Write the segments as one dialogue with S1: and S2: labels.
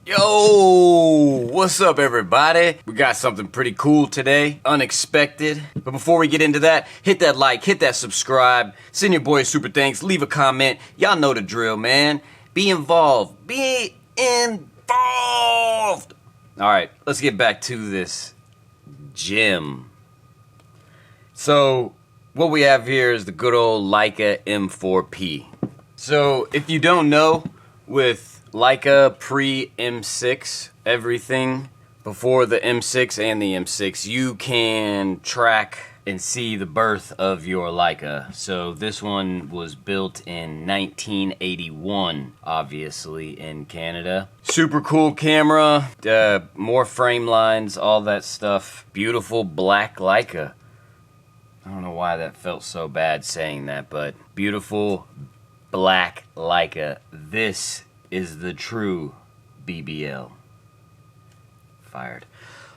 S1: Yo, what's up everybody? We got something pretty cool today, unexpected. But before we get into that, hit that like, hit that subscribe, send your boy a super thanks, leave a comment. Y'all know the drill, man. Be involved. Be involved. All right, let's get back to this gem. So, what we have here is the good old Leica M4-P. So, if you don't know, with Leica pre-M6, everything before the M6 and the M6, you can track and see the birth of your Leica. So this one was built in 1981, obviously in Canada. Super cool camera, more frame lines, all that stuff. Beautiful black Leica. I don't know why that felt so bad saying that, but beautiful black Leica. This is the true BBL. Fired.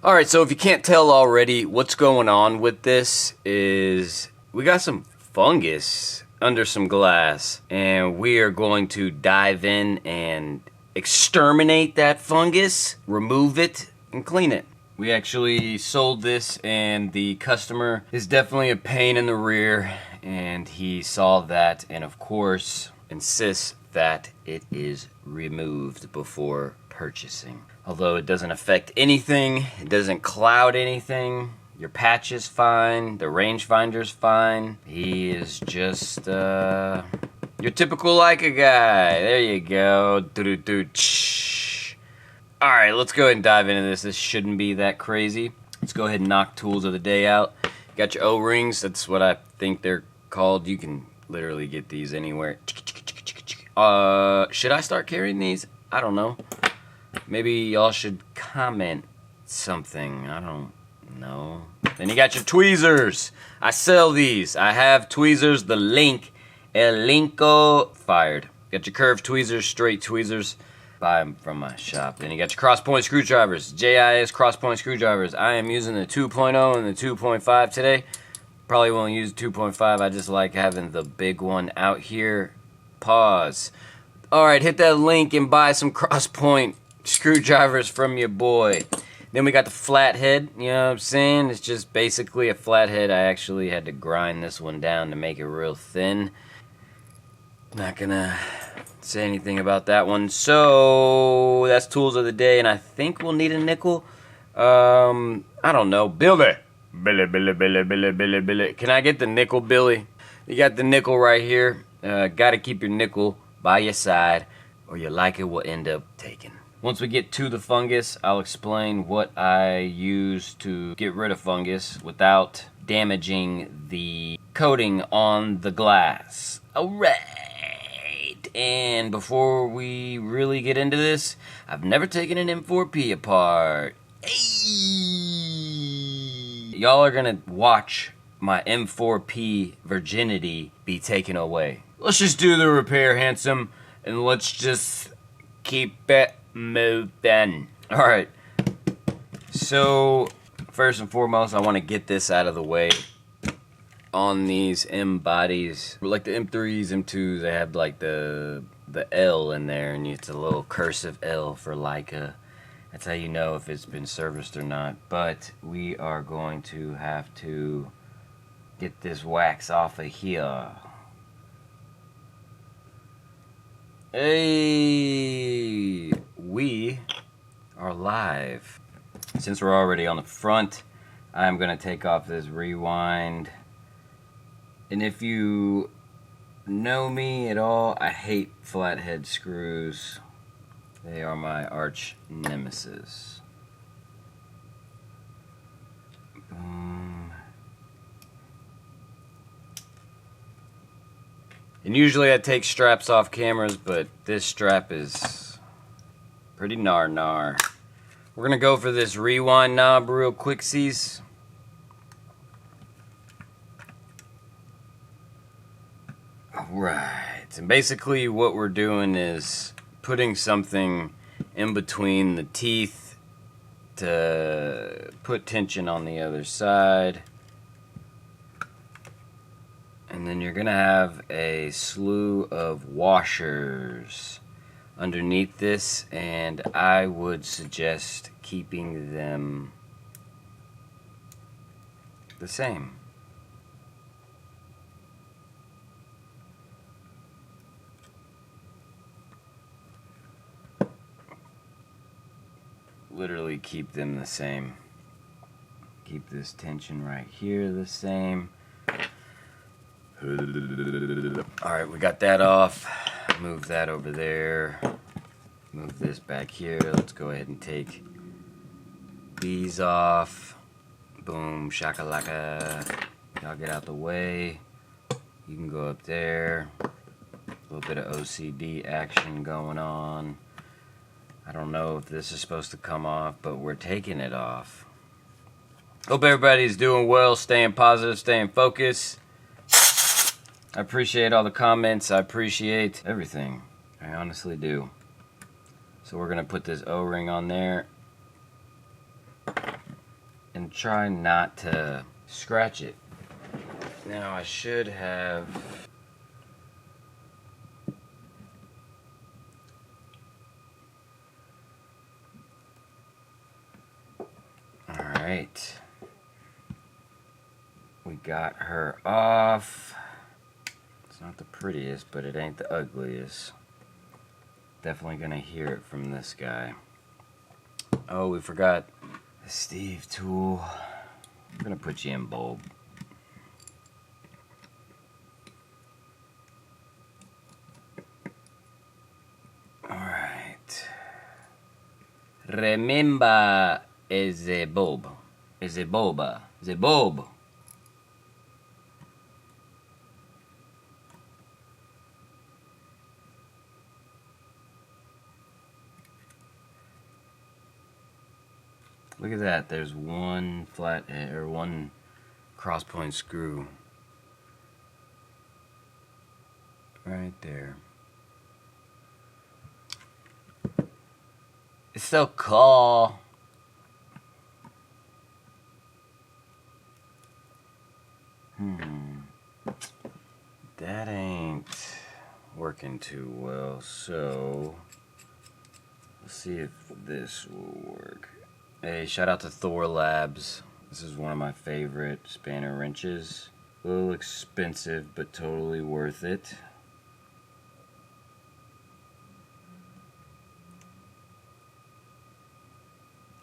S1: Alright, so if you can't tell already, what's going on with this is we got some fungus under some glass, and we are going to dive in and exterminate that fungus, remove it, and clean it. We actually sold this, and the customer is definitely a pain in the rear, and he saw that, and of course insists that it is removed before purchasing. Although it doesn't affect anything, it doesn't cloud anything. Your patch is fine, the rangefinder's fine. He is just your typical Leica guy. There you go. Alright, let's go ahead and dive into this. This shouldn't be that crazy. Let's go ahead and knock tools of the day out. You got your O-rings, that's what I think they're called. You can literally get these anywhere. Should I start carrying these? I don't know. Maybe y'all should comment something. I don't know. Then you got your tweezers. I sell these. I have tweezers. The link, El Linko, fired. Got your curved tweezers, straight tweezers. Buy them from my shop. Then you got your cross-point screwdrivers. JIS cross-point screwdrivers. I am using the 2.0 and the 2.5 today. Probably won't use 2.5. I just like having the big one out here. Pause. Alright, hit that link and buy some cross-point screwdrivers from your boy. Then we got the flathead, you know what I'm saying? It's just basically a flathead. I actually had to grind this one down to make it real thin. Not gonna say anything about that one. So, that's tools of the day, and I think we'll need a nickel. I don't know. Billy. Billy. Can I get the nickel, Billy? You got the nickel right here. Gotta keep your nickel by your side, or your Leica will end up taken. Once we get to the fungus, I'll explain what I use to get rid of fungus without damaging the coating on the glass. Alright, and before we really get into this, I've never taken an M4-P apart. Hey! Y'all are gonna watch my M4-P virginity be taken away. Let's just do the repair, handsome, and let's just keep it moving. Alright, so first and foremost, I want to get this out of the way. On these M bodies, like the M3s, M2s, they have like the L in there, and it's a little cursive L for Leica. That's how you know if it's been serviced or not. But we are going to have to get this wax off of here. Hey, we are live. Since we're already on the front, I'm gonna take off this rewind. And if you know me at all, I hate flathead screws. They are my arch nemesis. And usually I take straps off cameras, but this strap is pretty gnar. We're gonna go for this rewind knob real quicksies. Alright, and basically what we're doing is putting something in between the teeth to put tension on the other side. And then you're gonna have a slew of washers underneath this, and I would suggest keeping them the same. Literally keep them the same. Keep this tension right here the same. Alright, we got that off. Move that over there. Move this back here. Let's go ahead and take these off. Boom, shakalaka. Y'all get out the way. You can go up there. A little bit of OCD action going on. I don't know if this is supposed to come off, but we're taking it off. Hope everybody's doing well, staying positive, staying focused. I appreciate all the comments. I appreciate everything. I honestly do. So we're going to put this O-ring on there and try not to scratch it. Now I should have... Alright. We got her off. It's not the prettiest, but it ain't the ugliest. Definitely gonna hear it from this guy. Oh, we forgot the Steve tool. I'm gonna put you in bulb. Alright. Remember is a bulb. Is a bulba. Is a bulb. Look at that, there's one flat or one cross point screw right there. It's so cool. That ain't working too well, so let's see if this will work. Hey, shout out to Thor Labs. This is one of my favorite spanner wrenches. A little expensive, but totally worth it.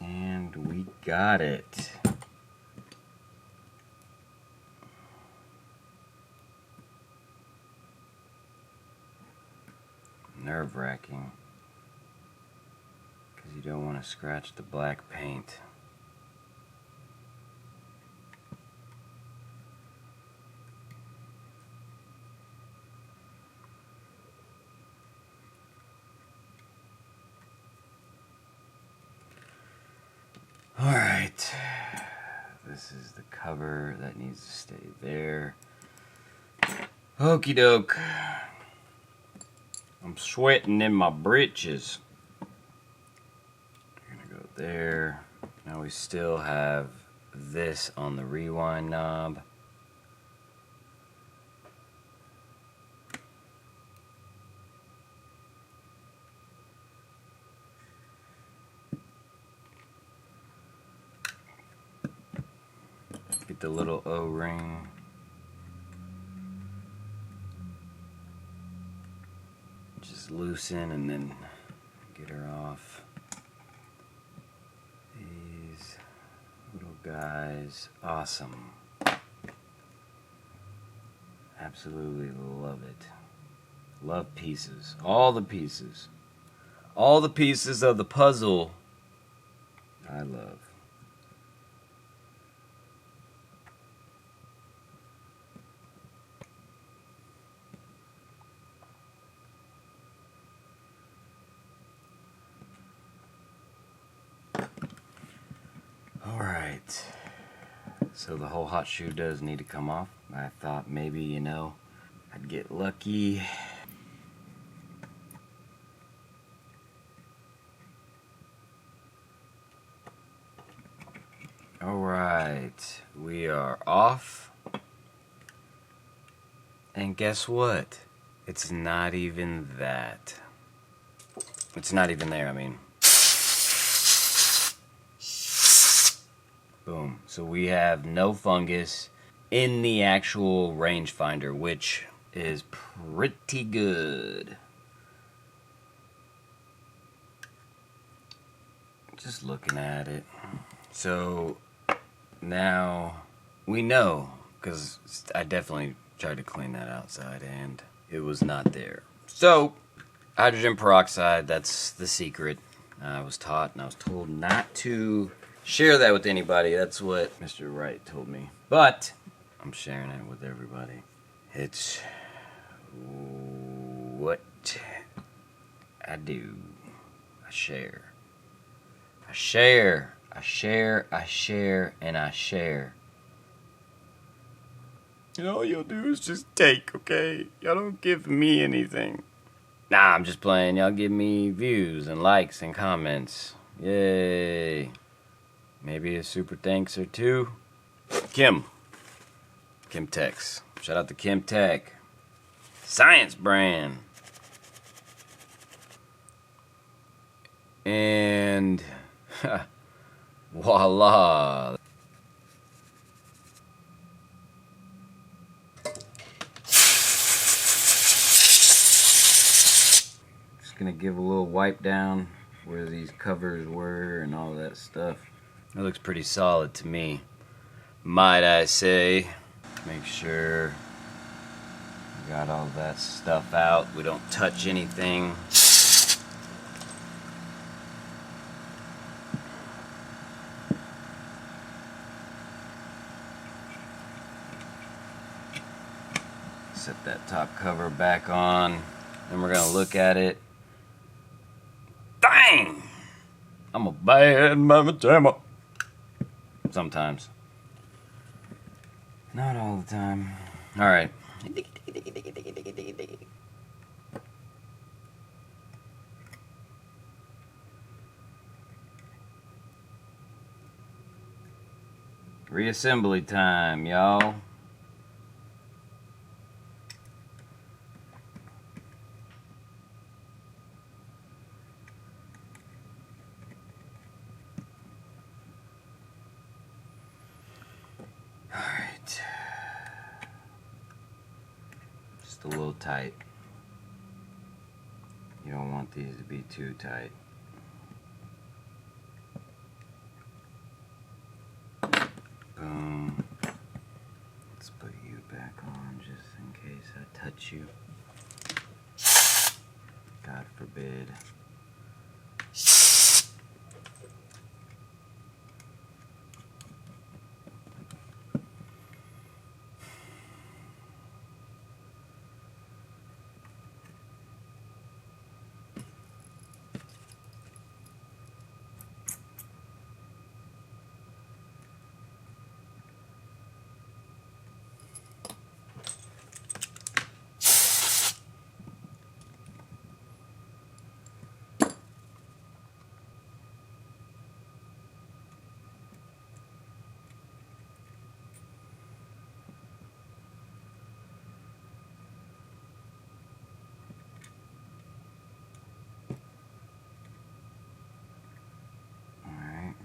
S1: And we got it. Nerve-wracking. Because you don't want to scratch the black paint. Alright. This is the cover that needs to stay there. Okie doke. I'm sweating in my britches. We're gonna go there. Now we still have this on the rewind knob. Get the little O-ring. Just loosen and then get her off. These little guys, awesome. Absolutely love it. Love pieces. All the pieces. All the pieces of the puzzle I love. Alright, so the whole hot shoe does need to come off. I thought maybe, you know, I'd get lucky. Alright, we are off. And guess what? It's not even that. It's not even there, I mean. Boom. So we have no fungus in the actual rangefinder, which is pretty good. Just looking at it. So now we know, because I definitely tried to clean that outside and it was not there. So hydrogen peroxide, that's the secret. I was taught and I was told not to share that with anybody. That's what Mr. Wright told me. But I'm sharing it with everybody. It's what I do. I share. I share. I share. I share. And I share. And all you'll do is just take, okay? Y'all don't give me anything. Nah, I'm just playing. Y'all give me views and likes and comments. Yay. Maybe a super thanks or two. Kim Techs. Shout out to Kim Tech. Science brand. And voila. Just gonna give a little wipe down where these covers were and all that stuff. It looks pretty solid to me, might I say. Make sure we got all that stuff out. We don't touch anything. Set that top cover back on. Then we're gonna look at it. Dang! I'm a bad mama jammer. Sometimes. Not all the time. Alright. Reassembly time, y'all. Alright. Just a little tight. You don't want these to be too tight. Boom. Let's put you back on just in case I touch you. God forbid.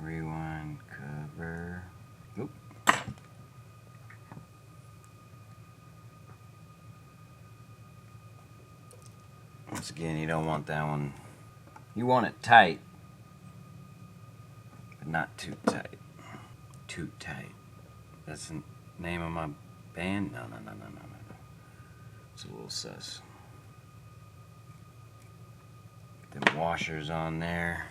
S1: Rewind cover. Oop. Once again, you don't want that one. You want it tight, but not too tight. Too tight. That's the name of my band? No. It's a little sus. Get them washers on there.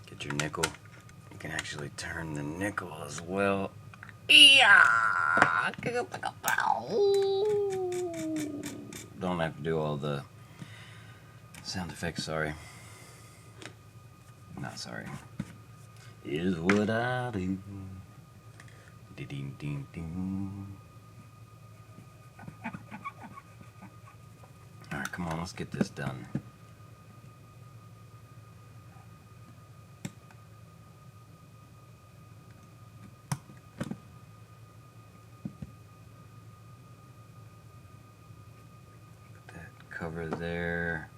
S1: Get your nickel. You can actually turn the nickel as well. Don't have to do all the sound effects, sorry. Not sorry. Is what I do. Ding ding ding. Alright, come on, let's get this done. over there.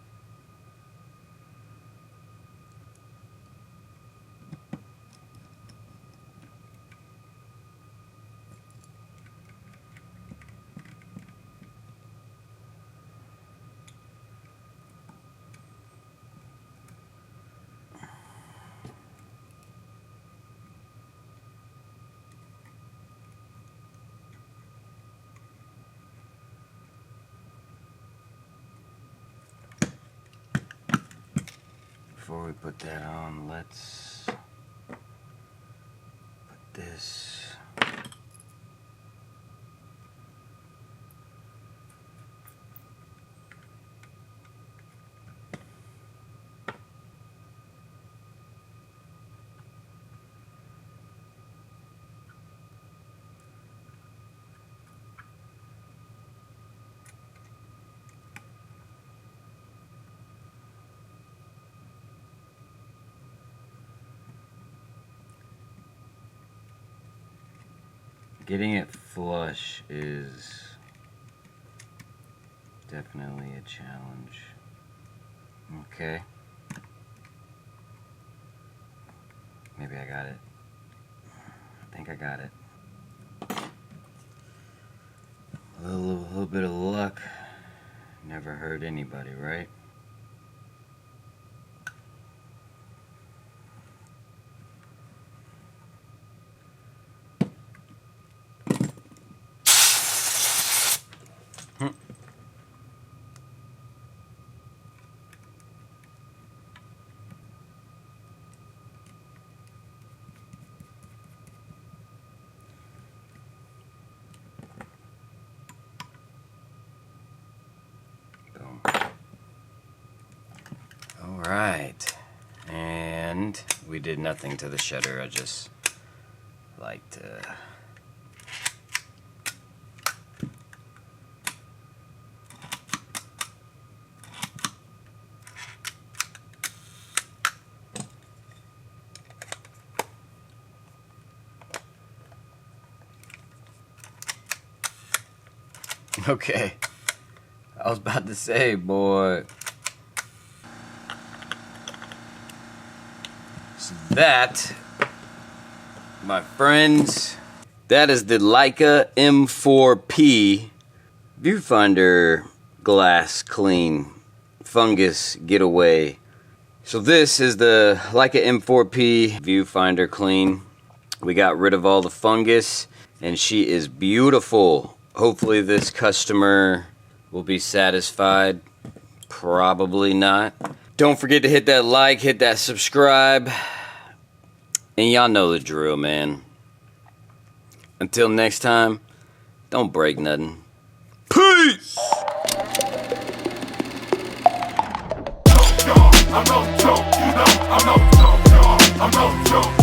S1: Before we put that on, let's put this. Getting it flush is definitely a challenge. Okay. Maybe I got it. I think I got it. A little bit of luck never hurt anybody, right? Alright, and we did nothing to the shutter. I just like to okay, I was about to say, boy. So that, my friends, that is the Leica M4-P viewfinder glass clean fungus getaway. So this is the Leica M4-P viewfinder clean. We got rid of all the fungus and she is beautiful. Hopefully this customer will be satisfied. Probably not. Don't forget to hit that like, hit that subscribe. And y'all know the drill, man. Until next time, don't break nothing. Peace! I'm no joke, you know, I'm no joke, I'm no joke.